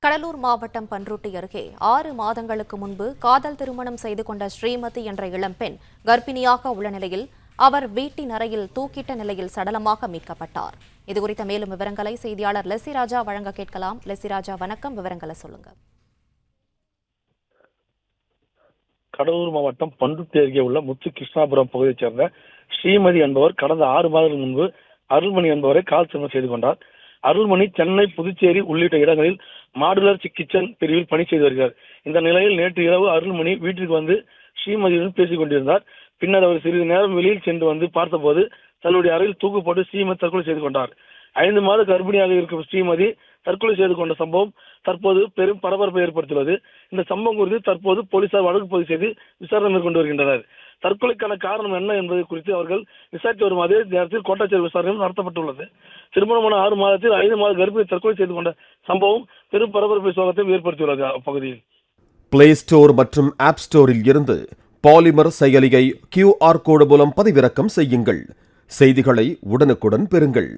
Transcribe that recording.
கடலூர் மாவட்டம் பன்ருட்டி அருகே 6 மாதங்களுக்கு முன்பு காதல் திருமணம் செய்து கொண்ட ஸ்ரீமதி என்ற இளம்பெண் கர்ப்பிணியாக உள்ள நிலையில் அவர் வீட்டின் அறையில் தூக்கிட்ட நிலையில் சடலமாக மீட்கப்பட்டார். இதுகுறித்த மேலும் விவரங்களை செய்தியாளர் லெசிராஜா வழங்க கேட்கலாம். லெசிராஜா, வணக்கம். விவரங்களை சொல்லுங்க. கடலூர் மாவட்டம் பன்ருட்டி அருகே உள்ள முத்து கிருஷ்ணாபுரம் பகுதியைச் சேர்ந்த ஸ்ரீமதி என்பவர் கடந்த 6 மாதங்கள் முன்பு அருள்மணி என்பவரை காதல் திருமணம் செய்து கொண்டார். அருள்மணி சென்னை, புதுச்சேரி உள்ளிட்ட இடங்களில் மாடுலர் கிச்சன் பிரிவில் பணி செய்து வருகிறார். இந்த நிலையில் நேற்று இரவு அருள்மணி வீட்டிற்கு வந்து ஸ்ரீமதியுடன் பேசிக் கொண்டிருந்தார். பின்னர் அவர் சிறிது நேரம் வெளியில் சென்று வந்து பார்த்தபோது தன்னுடைய அறையில் தூக்கு போட்டு ஸ்ரீமதி தற்கொலை செய்து கொண்டார். 5 மாத கர்ப்பிணியாக இருக்கும் ஸ்ரீமதி தற்கொலை செய்து கொண்ட சம்பவம் தற்போது பெரும் பரபரப்பை ஏற்படுத்தியுள்ளது. இந்த சம்பவம் குறித்து தற்போது போலீசார் வழக்கு பதிவு செய்து விசாரணை மேற்கொண்டு வருகின்றனர். தற்கொலைக்கான காரணம் என்ன என்பது குறித்து அவர்கள் விசாரித்து வரும் அதே நேரத்தில் கோட்டாட்சியர் விசாரணையும் நடத்தப்பட்டுள்ளது. திருமணமான 6 மாதத்தில் 5 மாத கர்ப்பிணி தற்கொலை செய்து கொண்ட சம்பவம் பெரும் பரபரப்பை சோகத்தை ஏற்படுத்தியுள்ளது. அப்பகுதியில் பிளே ஸ்டோர் மற்றும் ஆப் ஸ்டோரில் இருந்து பாலிமர் செயலியை QR கோடு மூலம் பதிவிறக்கம் செய்யுங்கள். செய்திகளை உடனுக்குடன் பெறுங்கள்.